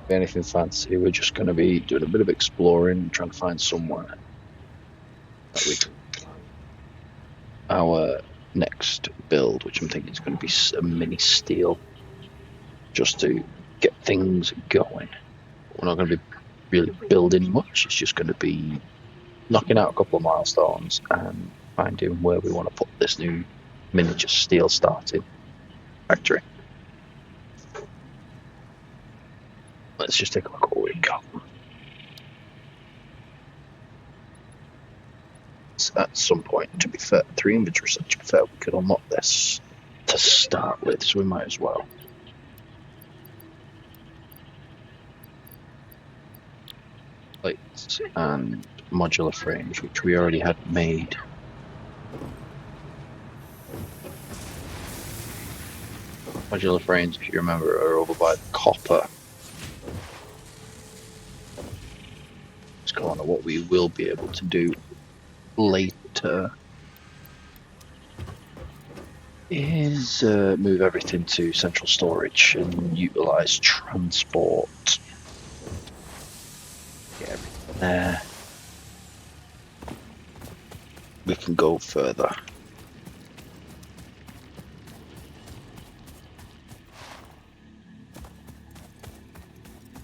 Anything fancy, we're just going to be doing a bit of exploring, trying to find somewhere that we can our next build, which I'm thinking is going to be a mini steel, just to get things going. We're not going to be really building much, it's just going to be knocking out a couple of milestones and finding where we want to put this new miniature steel starting factory. Let's just take a look at what we've got. At some point, to be fair, 3 inventory, so to be fair, we could unlock this to start with, so we might as well. Plates and modular frames, which we already had made. Modular frames, if you remember, are over by the copper. It's kind of what we will be able to do later is move everything to central storage and utilize transport. Get everything there. We can go further.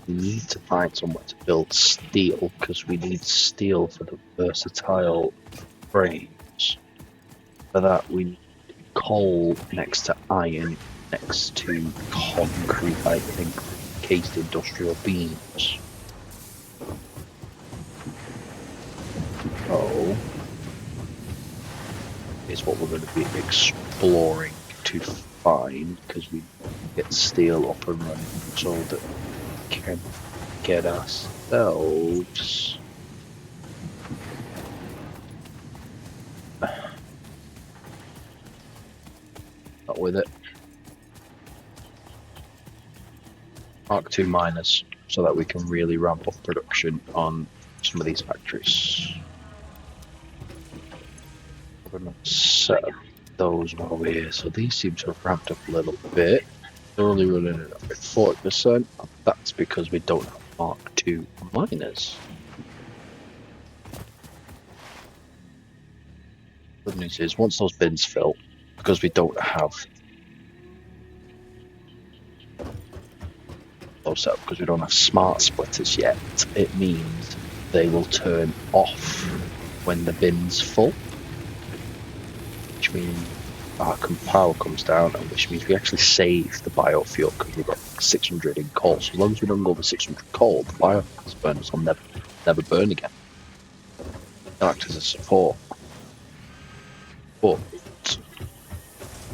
We need to find somewhere to build steel because we need steel for the versatile frames. For that, we need coal next to iron, next to concrete, I think, encased industrial beams. So, is what we're going to be exploring to find, because we get steel up and running so that we can get ourselves not with it. Mark II miners, so that we can really ramp up production on some of these factories. We're going to set up those while we're here. So these seem to have ramped up a little bit. They're only running at 40%. That's because we don't have Mark II miners. Good news is, once those bins fill, because we don't have those up, because we don't have smart splitters yet, it means they will turn off when the bin's full, which means our power comes down, and which means we actually save the biofuel because we've got 600 in coal. So as long as we don't go over 600 coal, the biomass burners will never burn again. They'll act as a support. But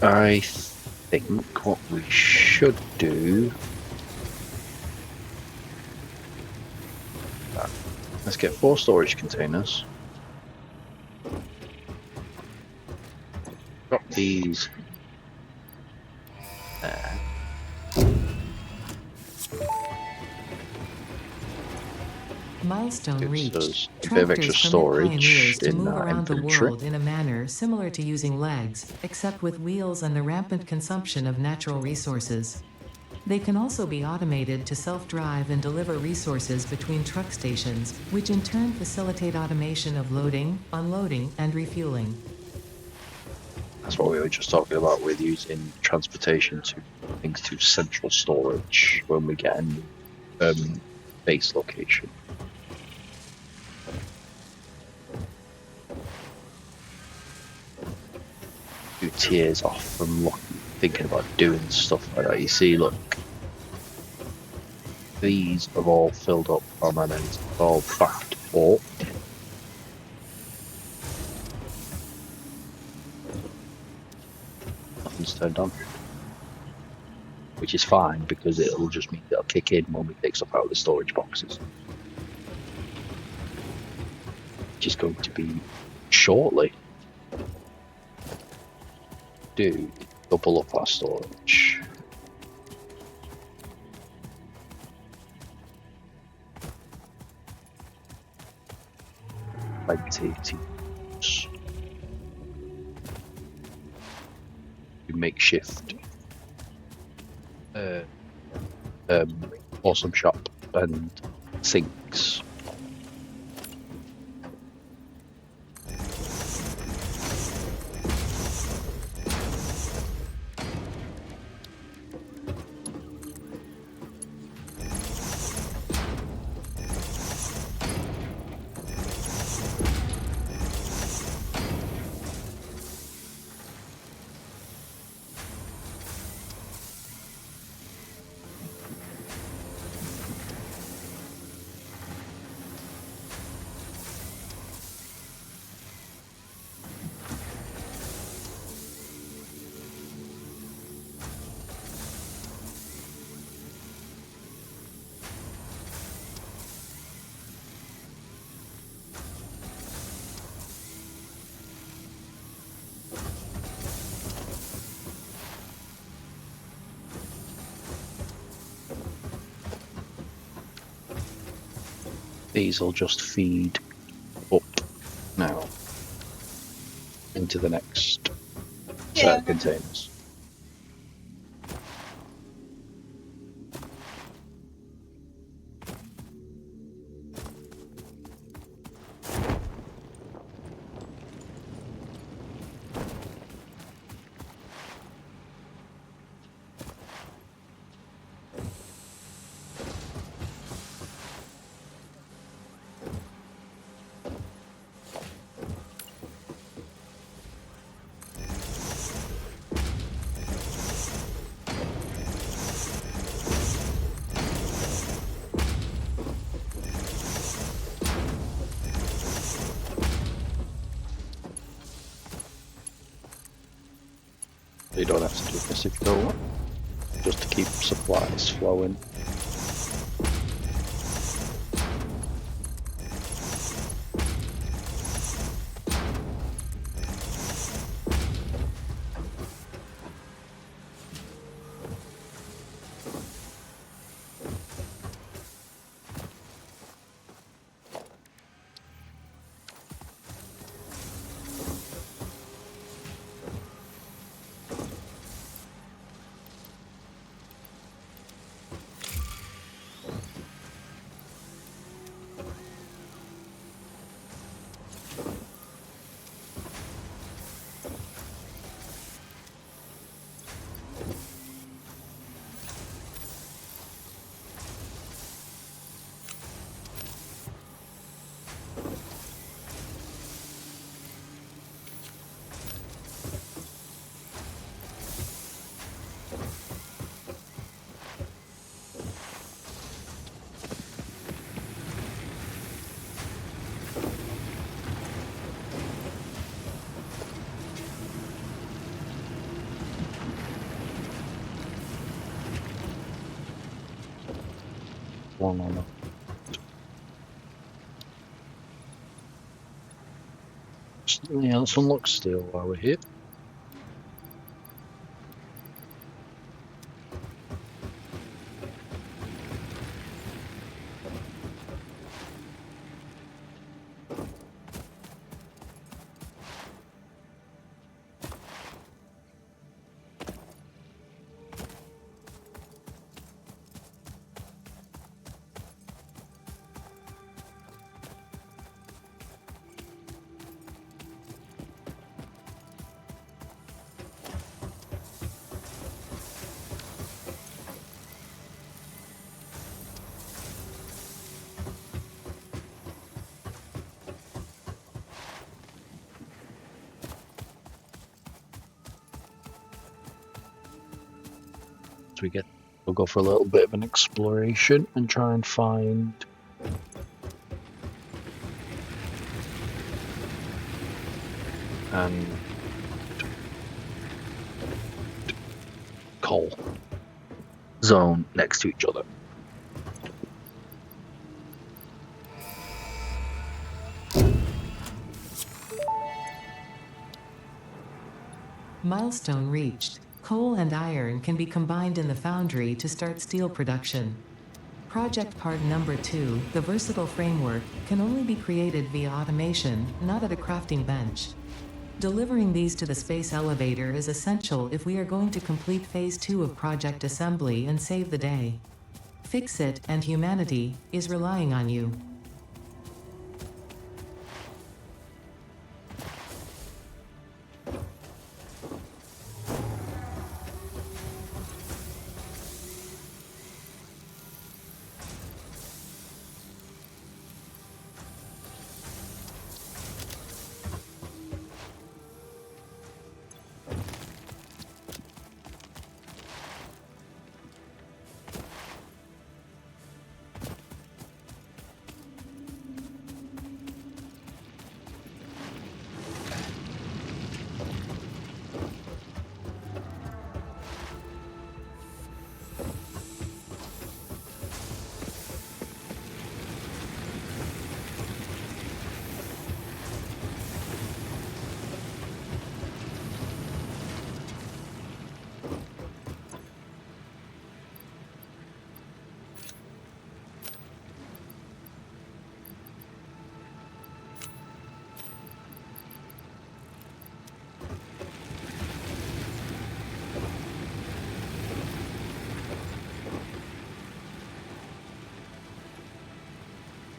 I think what we should do, let's get 4 storage containers. Drop these there. Milestone Gives reached. us a bit of extra Tractors permit storage pioneers to in move our around the inventory. world in a manner similar to using legs, except with wheels and the rampant consumption of natural resources. They can also be automated to self-drive and deliver resources between truck stations, which in turn facilitate automation of loading, unloading, and refueling. That's what we were just talking about with using transportation to things to central storage when we get a base location. Few tears off from thinking about doing stuff like that. You see, look, these have all filled up on my ends, all backed up. Nothing's turned on, which is fine because it'll just mean it'll kick in when we take stuff out of the storage boxes, which is going to be shortly. Do double up our storage. Makeshift awesome shop. and sinks. These will just feed up now into the next set of containers. You don't have to do this if you don't want, just to keep supplies flowing. One on yeah, let's unlock steel while we're here. So we'll go for a little bit of an exploration and try and find coal zone next to each other. Milestone reached. Coal and iron can be combined in the foundry to start steel production. Project part number 2, the versatile framework, can only be created via automation, not at a crafting bench. Delivering these to the space elevator is essential if we are going to complete phase 2 of project assembly and save the day. Fix it, and humanity is relying on you.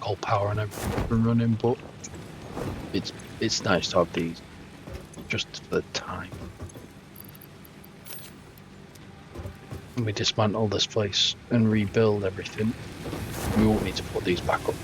Coal power and everything running, but it's nice to have these just for the time. When we dismantle this place and rebuild everything, we won't need to put these back up.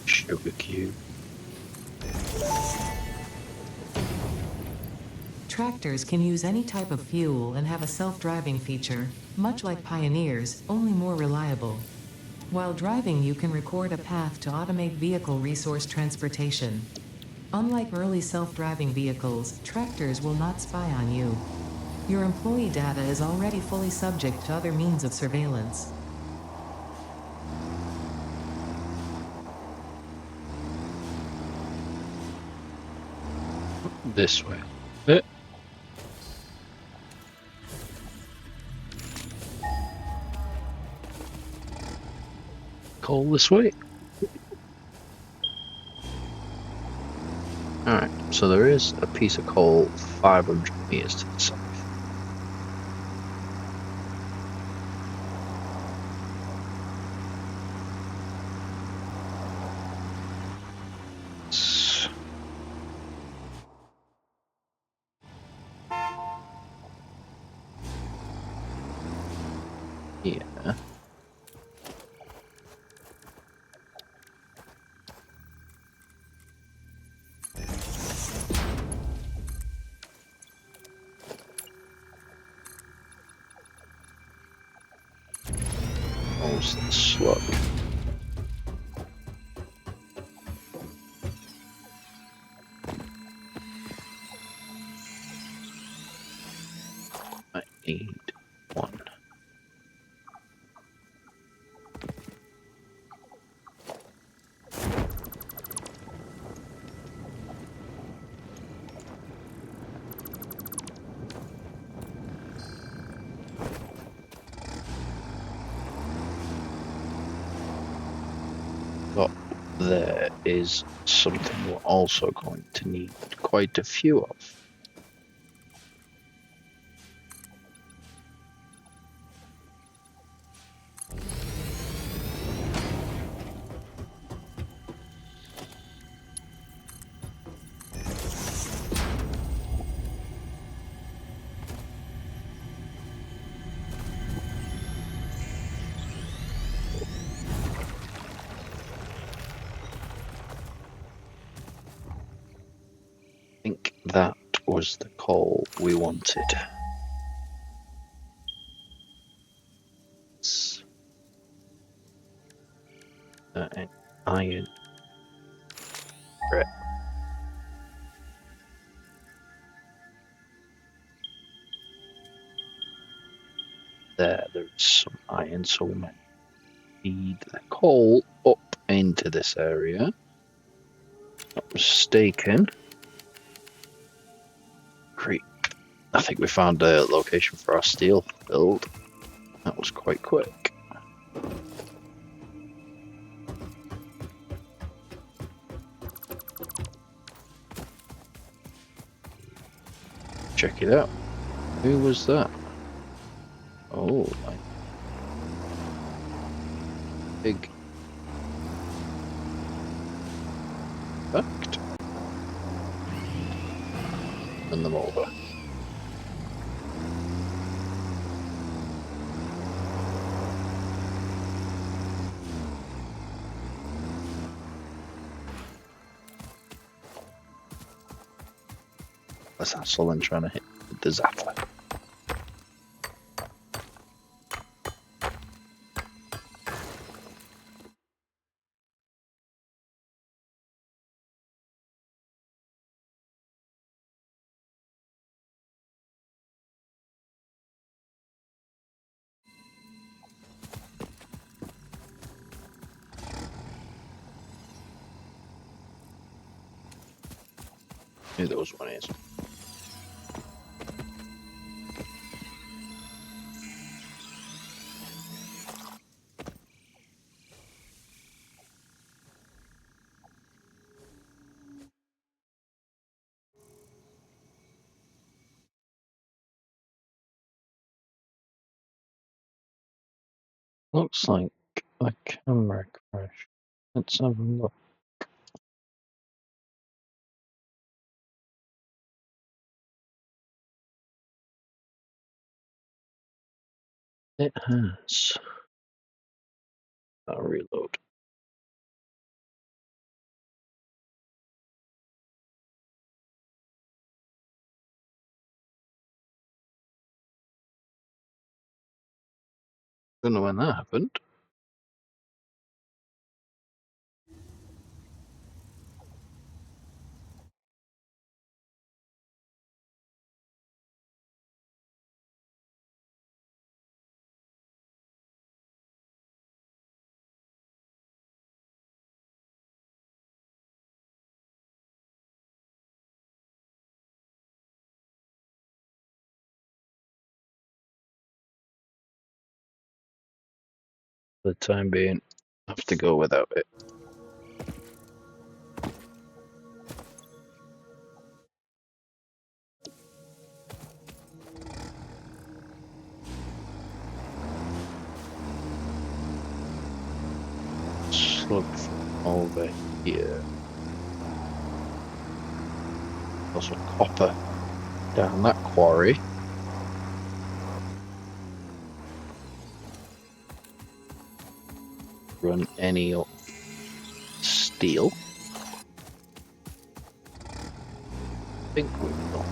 Sugar cube. Tractors can use any type of fuel and have a self-driving feature, much like Pioneers, only more reliable. While driving, you can record a path to automate vehicle resource transportation. Unlike early self-driving vehicles, tractors will not spy on you. Your employee data is already fully subject to other means of surveillance. This way. Coal this way. Alright, so there is a piece of coal 500 meters to the south. Yeah. Almost the slug. I need one. But there is something we're also going to need quite a few of. I think that was the coal we wanted. Iron. Right. there's some iron, so we might feed the coal up into this area. Not mistaken. Great. I think we found a location for our steel build. That was quite quick. Check it out. Who was that? Oh, like big fact. And them over. That's Aslan trying to hit the Zapper. Who those one is? Looks like a camera crash. Let's have a look. It has. I'll reload. Don't know when that happened. For the time being, I have to go without it. Let's look over here. Also copper down that quarry. Run any steel. I think we will.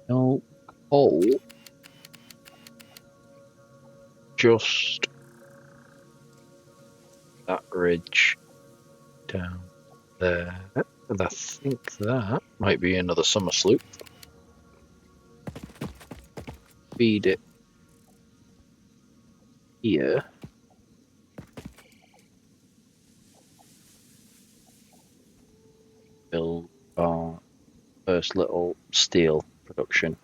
No coal. Just that ridge down there. And I think that might be another summer sloop. Feed it here. Build our first little steel production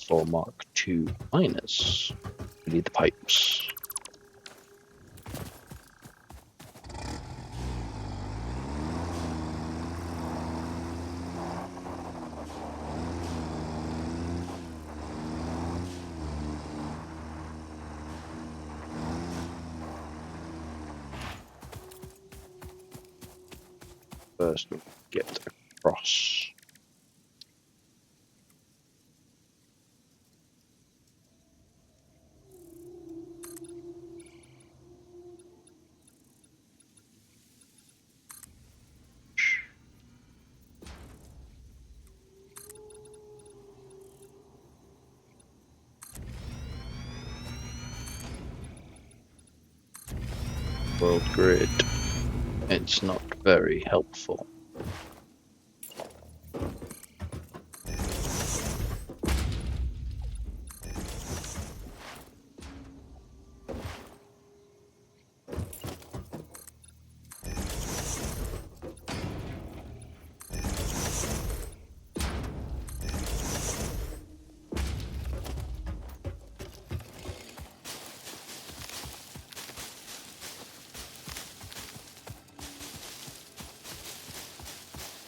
for Mark II miners. We need the pipes. first we get across. World grid. It's not very helpful.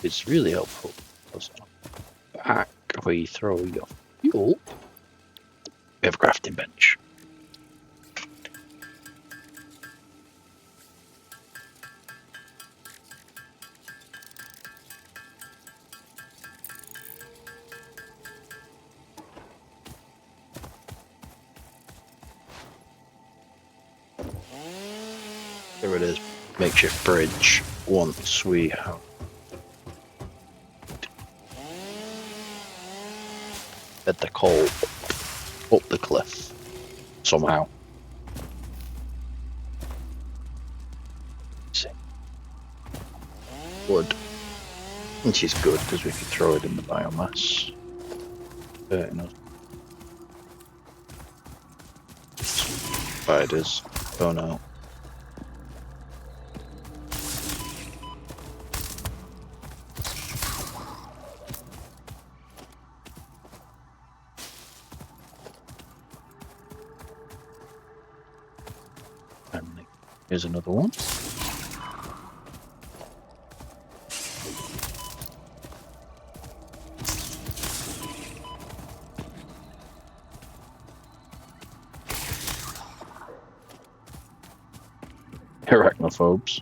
It's really helpful. Back where you throw your fuel, we have a crafting bench. There it is. Makeshift bridge. Once we have at the coal up the cliff somehow. Let's see. Wood. Which is good because we can throw it in the biomass. Fair enough. Spiders. Oh no. And here's another one. Arachnophobes.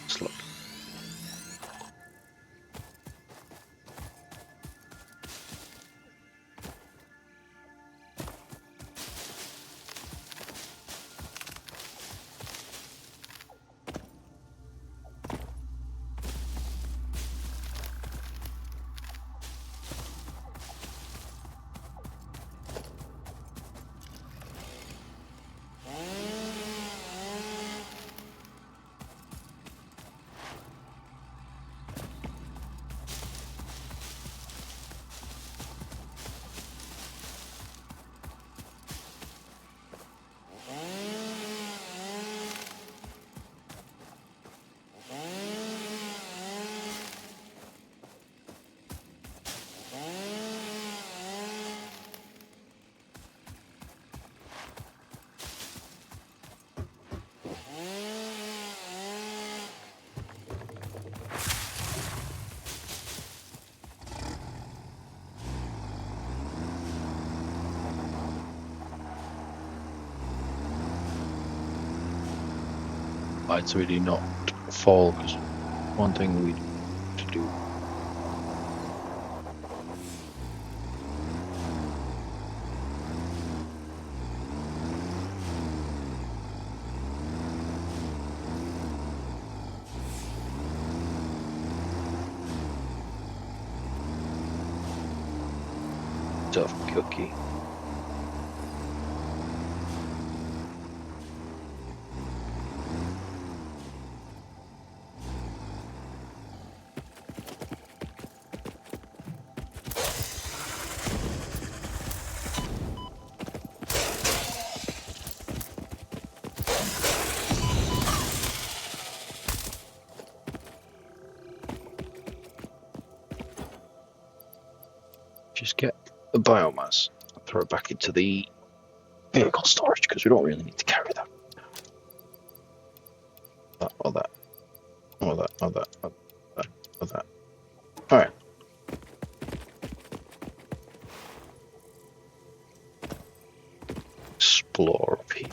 Let's look. Lights really not fall because one thing we need to do. Tough cookie. Just get the biomass, throw it back into the vehicle storage because we don't really need to carry that. That or that. Or that, or that, or that, or that. Alright. Explore up here.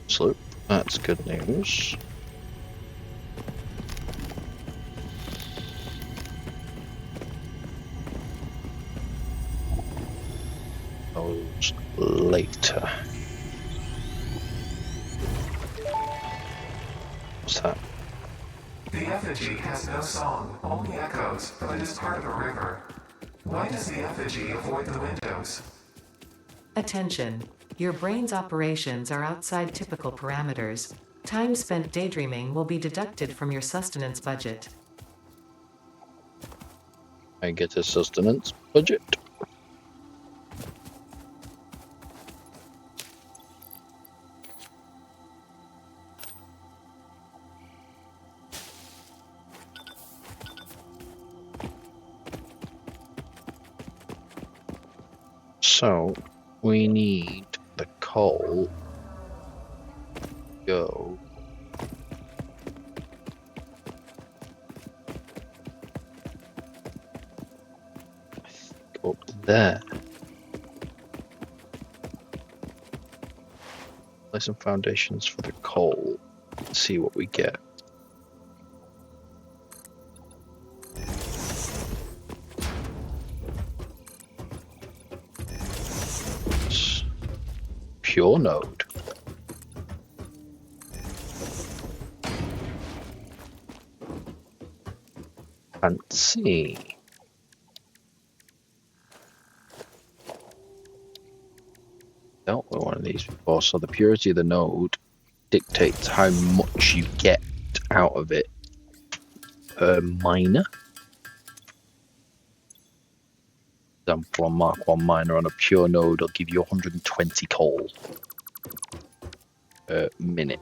Slope. That's good news. Those later. What's that? The effigy has no song, only echoes, but is part of a river. Why does the effigy avoid the windows? Attention! Your brain's operations are outside typical parameters. Time spent daydreaming will be deducted from your sustenance budget. I get a sustenance budget. So we need the coal go up there. Lay some foundations for the coal. See what we get. Pure node. Fancy. Dealt with one of these before, so the purity of the node dictates how much you get out of it per miner. Example, on Mark 1 miner on a pure node will give you 120 coal per minute,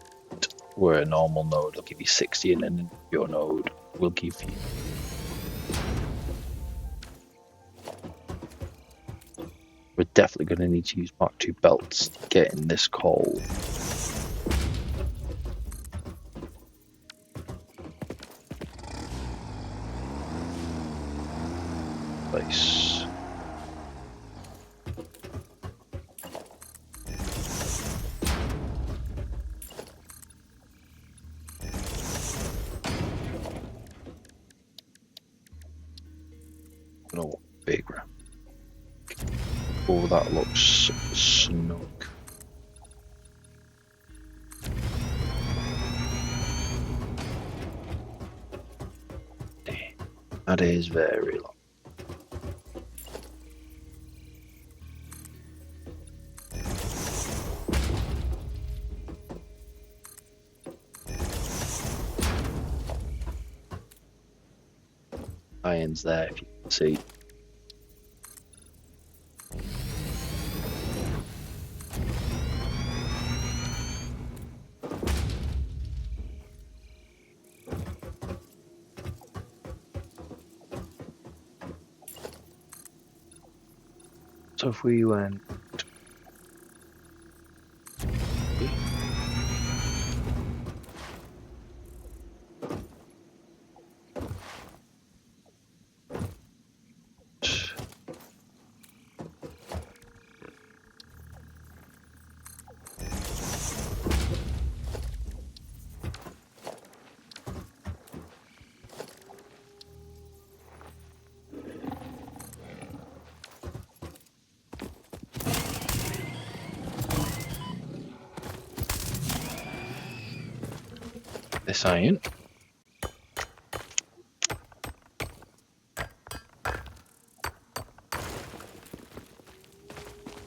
where a normal node will give you 60, and then a pure node will give you we're definitely going to need to use Mark II belts to get in this coal. Place. No, big round. Oh, that looks snug. That is very long. Iron's there if you can see. So if we went this iron,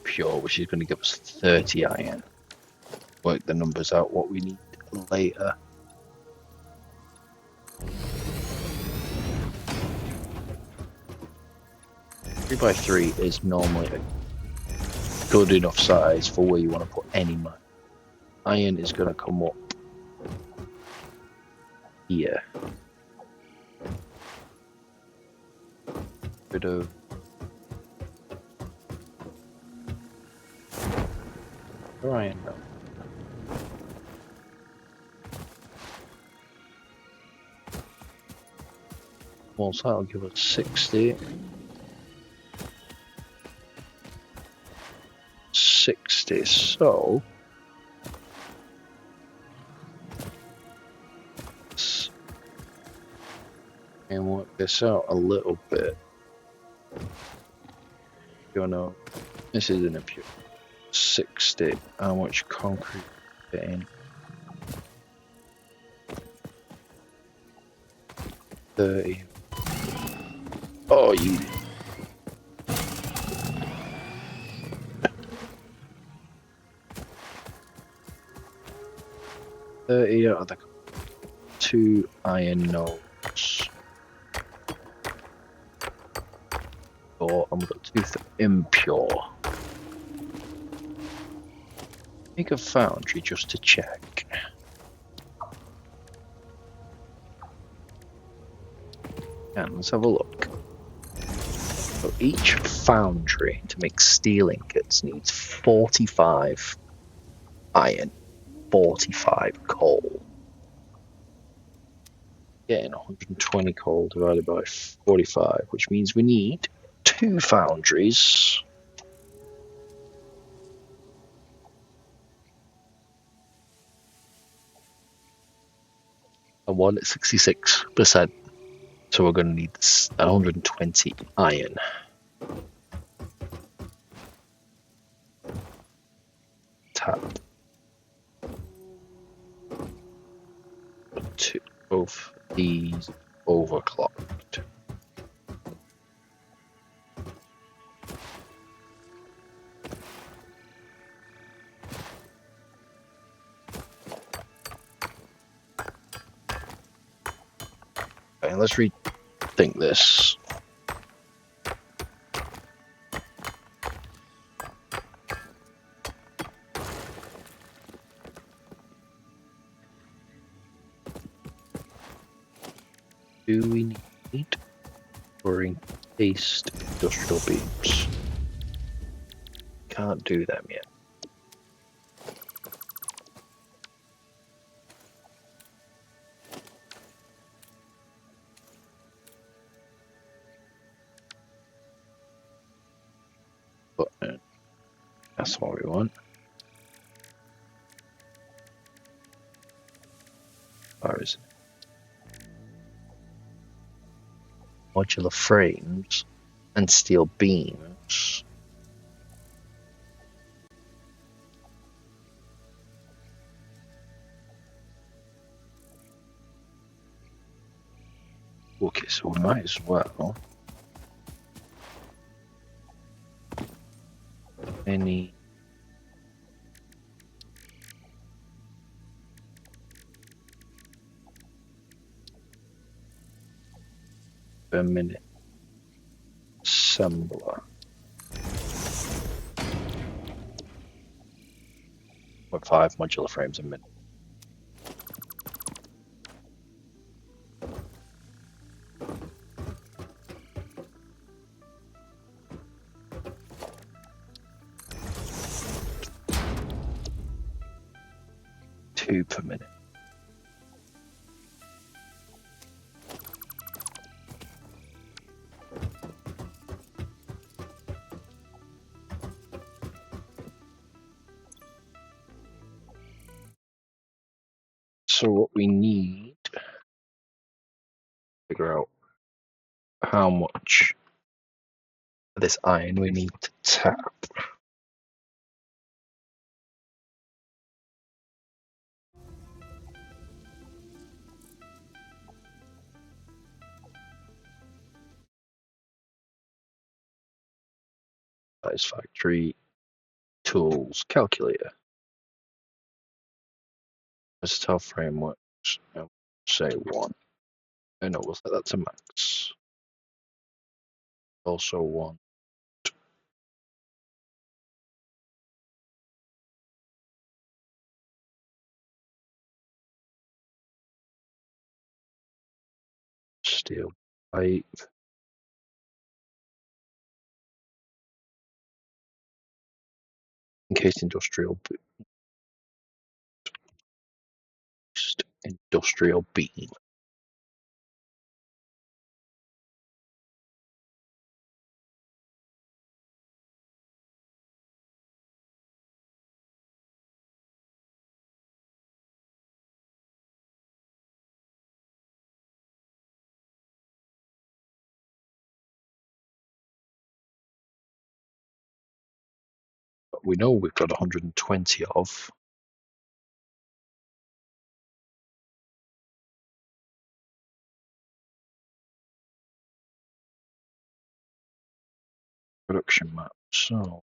pure, which is going to give us 30 iron. Work the numbers out what we need later. Three by 3 is normally a good enough size for where you want to put any mine. Iron is going to come up here. Bit of iron though. Well, so that'll give us 60. 60, so and work this out a little bit. You know, this is an impure. 60. How much concrete fit in? 30. Oh, you. Out of the 2 iron nodes. Or I'm got 2 impure. Make a foundry just to check. And let's have a look. So each foundry to make steel ingots needs 45 iron, 45 coal. Getting 120 coal divided by 45, which means we need 2 foundries. And one at 66%. So we're going to need 120 iron. Tap. To both these overclocked. Okay, let's rethink this. Do we need or encased industrial beams? Can't do them yet. But that's what we want. Or is it? Modular frames and steel beams. Okay, so we might as well. Any per minute assembler. With 5 modular frames a minute. Two per minute. So what we need to figure out how much of this iron we need to tap. Satisfactory tools calculator. This is how frame works. I'll say 1. I know we'll set that to max. Also 1. Steel pipe. encased industrial beam. But we know we've got 120 of. Production map. So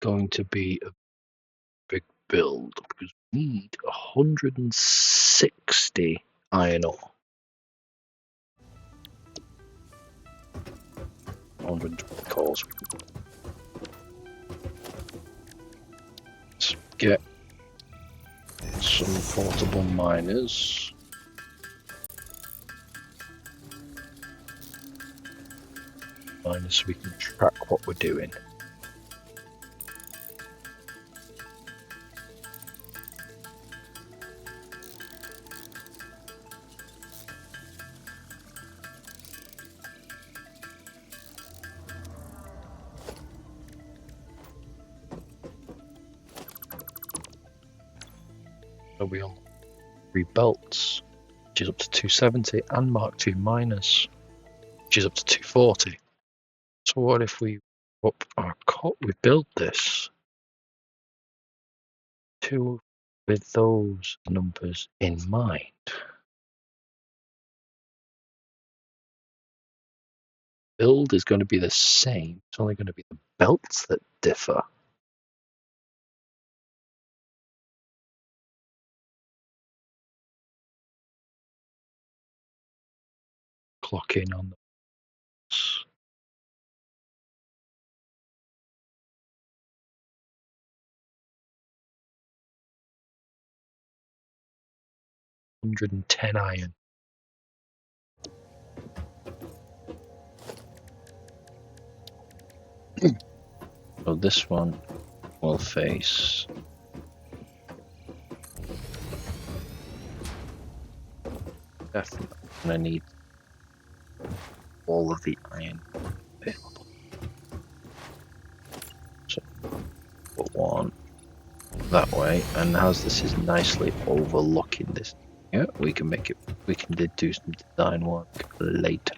going to be a big build because we need 160 iron ore. 120 cores. Let's get some portable miners. Miners so we can track what we're doing. So we unlock 3 belts, which is up to 270, and Mark II miners, which is up to 240. So what if we up our we build this with those numbers in mind? Build is going to be the same. It's only going to be the belts that differ. Clock in on this. $110 iron. So this one will face definitely gonna need all of the iron available. So put one that way, and as this is nicely overlooking this, yeah, we can make it. We can do some design work later.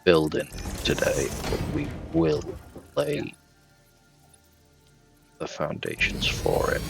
Building today, but we will lay the foundations for it.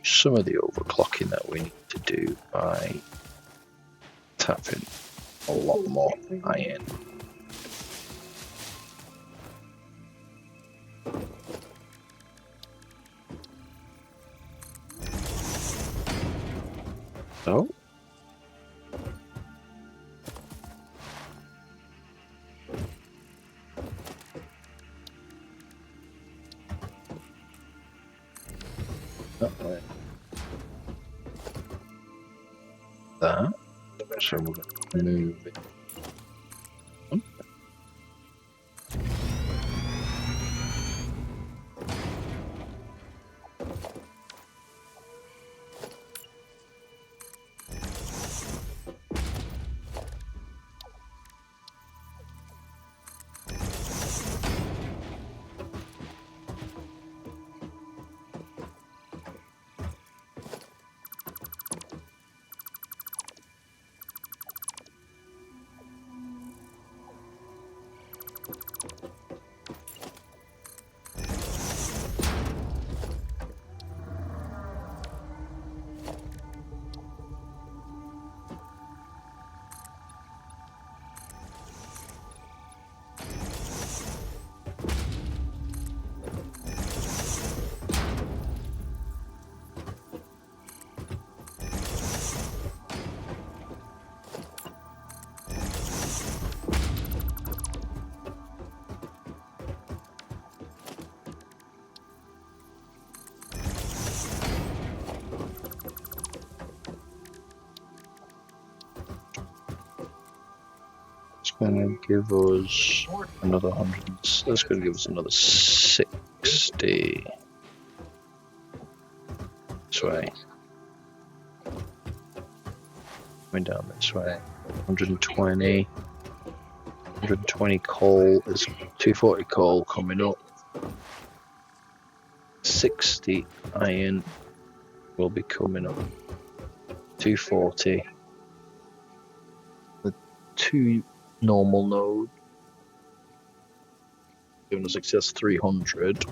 Some of the overclocking that we need to do by tapping a lot more iron. So. That. So we're going to move it. It's going to give us another 100. That's going to give us another 60. This way. Going down this way. 120. 120 coal. There's 240 coal coming up. 60 iron will be coming up. 240. The 2 normal node. Giving us success 300.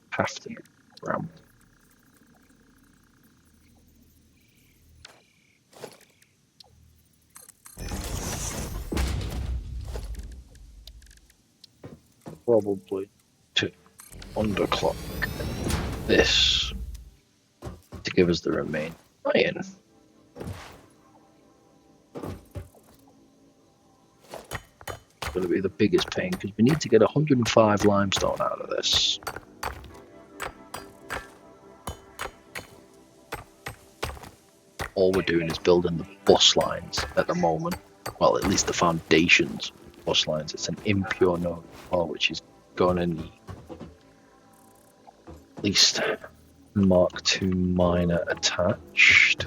Have to ram. Probably to underclock this to give us the remaining iron. It's going to be the biggest pain because we need to get 105 limestone out of this. All we're doing is building the bus lines at the moment. Well, at least the foundations bus lines. It's an impure node, which is going to need at least Mark II miner attached.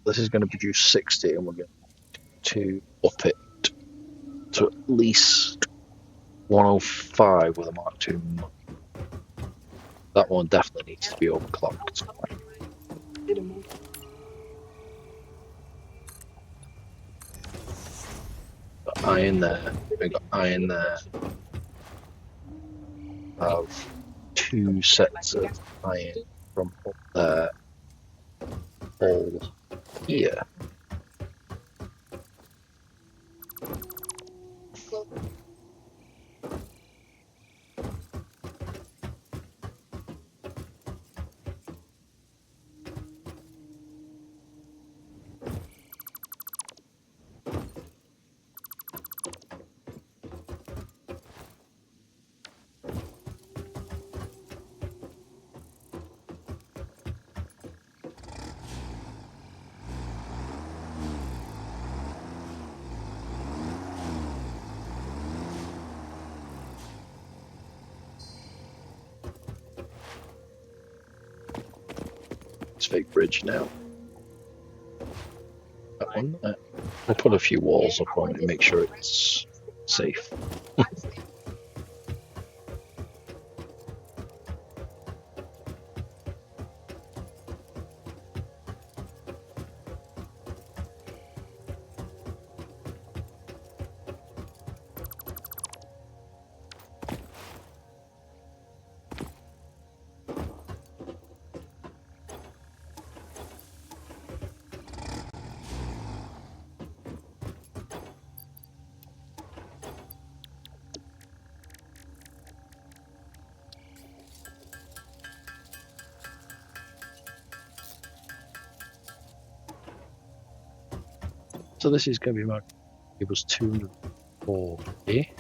This is going to produce 60, and we're going to up it to at least 105 with a Mark II. That one definitely needs to be overclocked. Got iron there. We got iron there. Have 2 sets of iron from up there, all here. It's fake bridge now. That one there. We'll put a few walls up on it and make sure it's safe. So this is going to be my, it was 240.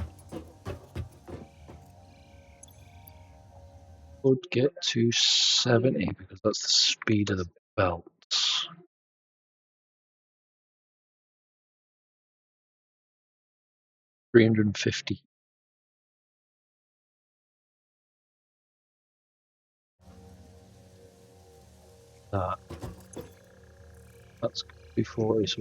Would get to 70 because that's the speed of the belts. $350. That's before it's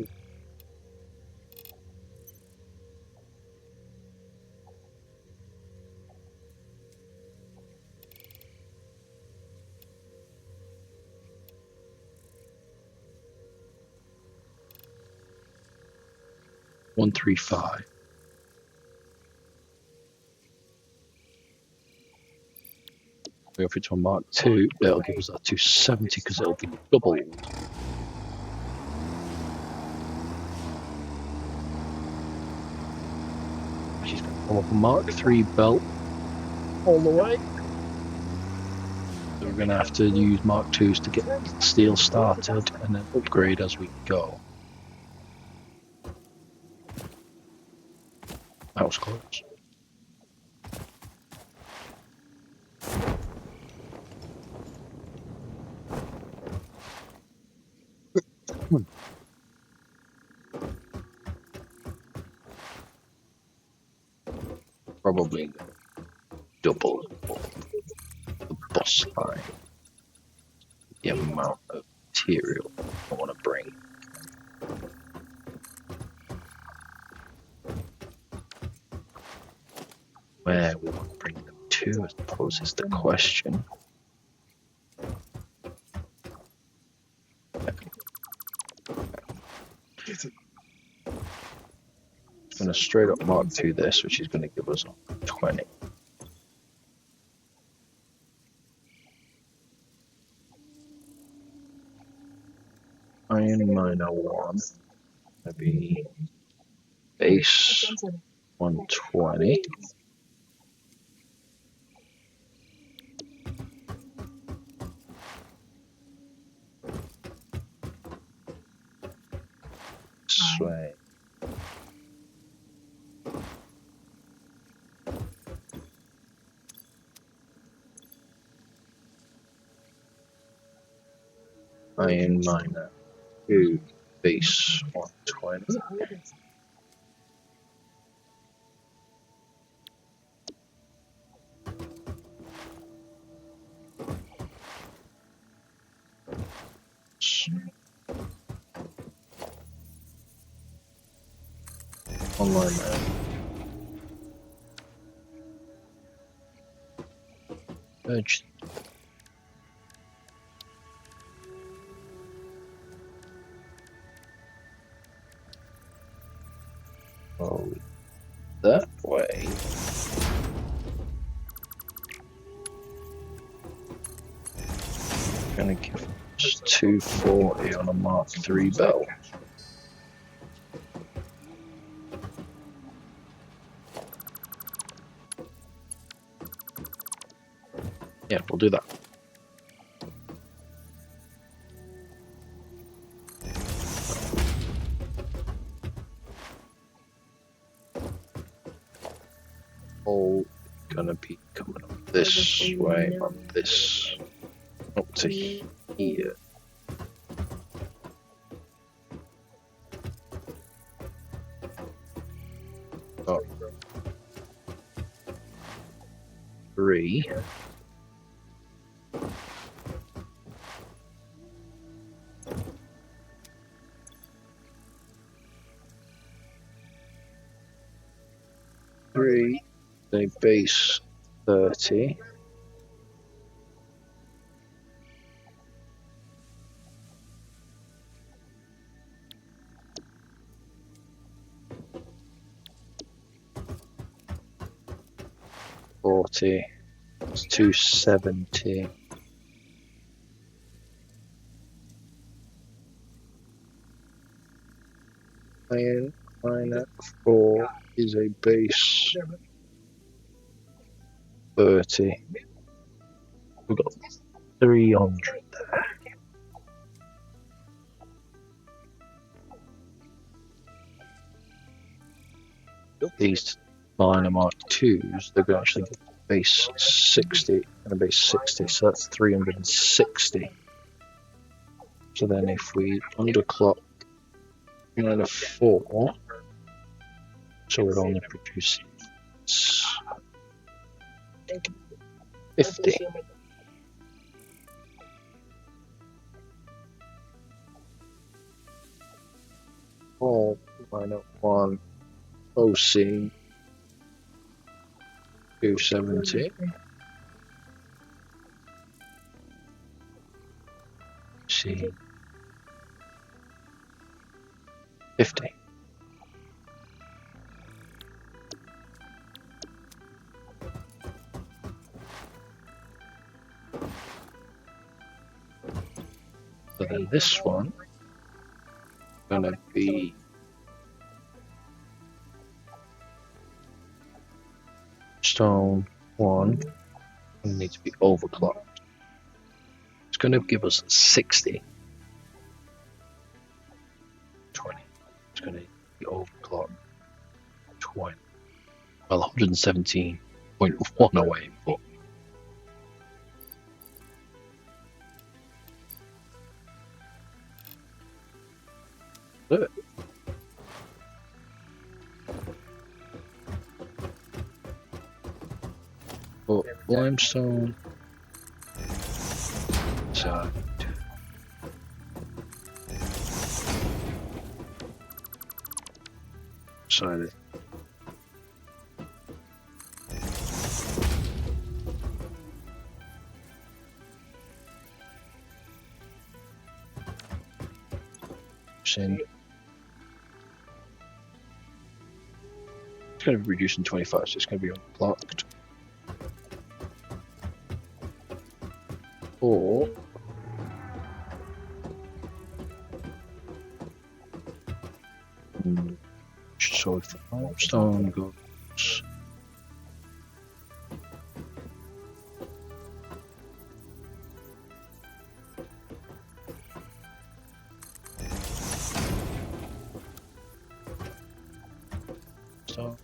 135. If it's on Mark II, it'll give us that 270 because it'll be doubled. She's going to come up a Mark III belt all the way. So we're going to have to use Mark IIs to get steel started and then upgrade as we go. That was close. Probably double the bus line, the amount of material I want to bring. Where we want to bring them to, I suppose, is the question. It's going to straight up Mark II this, which is going to give us 20. Iron miner 1, maybe base 120. Sway. Iron miner 2, base 120. online now. Merge. Oh, that way. Gonna give us 240 on a Mark III bell. Yeah, we'll do that. All gonna be coming up this way on this up to here. Got 3. They base 30. It's 270. Iron at 4 is a base 30. We've got 300 there. These minor Mark IIs, they're going to actually get base 60 and a base 60, so that's 360. So then if we underclock minor 4, so we're only producing 50. Oh, minor 1 OC 270. C 50. So then this one gonna be stone 1 and need to be overclocked. It's gonna give us 60. 20. It's gonna be overclocked 20. Well, 117.1 away, but do it. But limestone side. Side. Send. It's going to be reducing 25, so it's going to be unblocked. Or so if the limestone goes so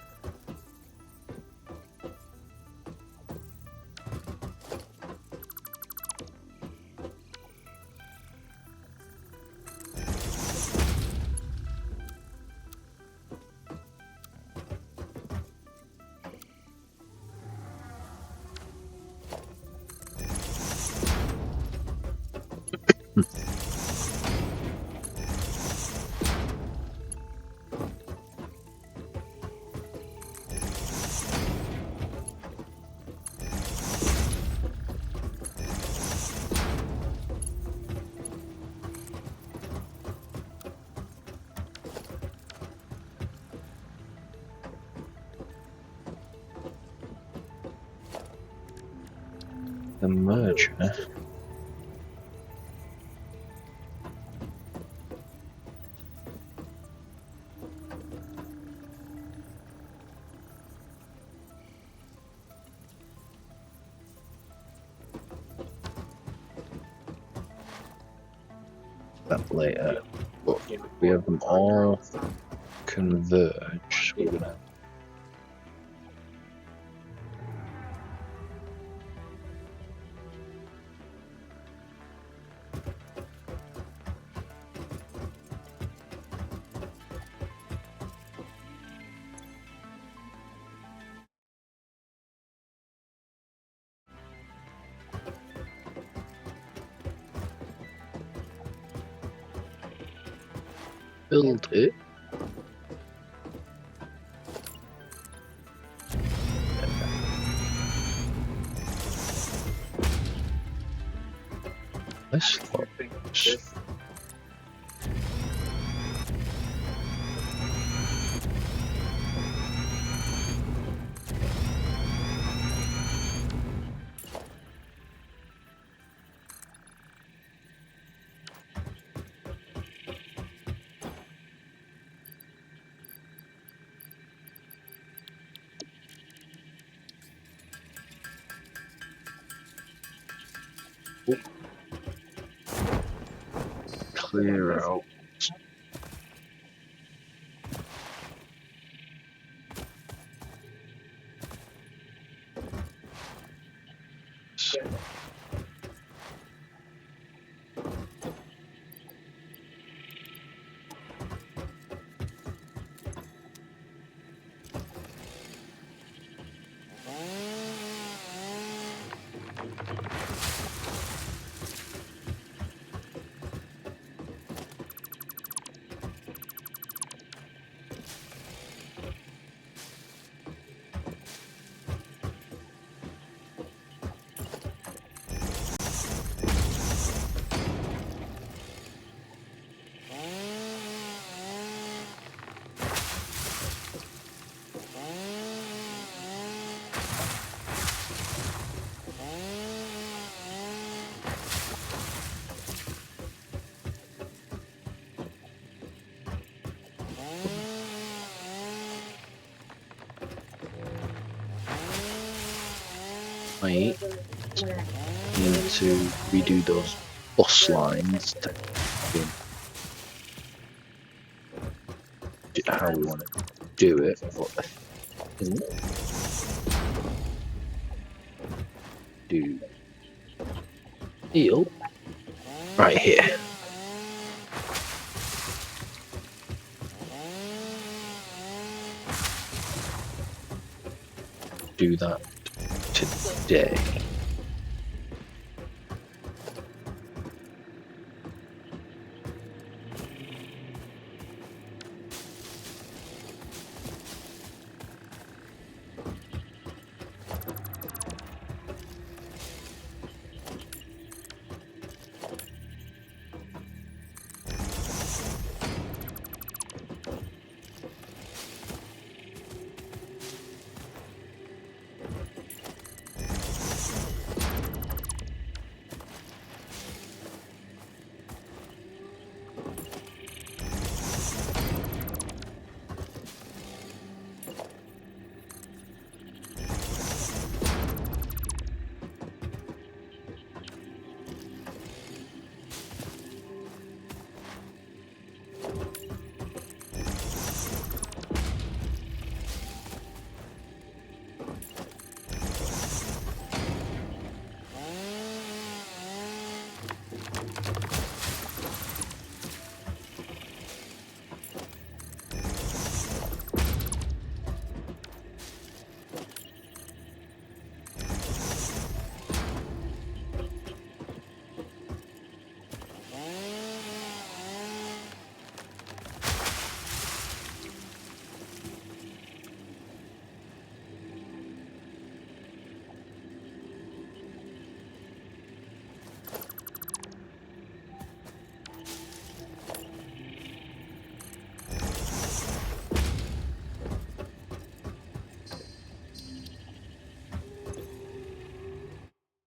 The merger. That later, but we have them all converge. We're gonna build it. This looks clear out. Might need to redo those bus lines to how we want to do it. But I think do deal right here. Do that today.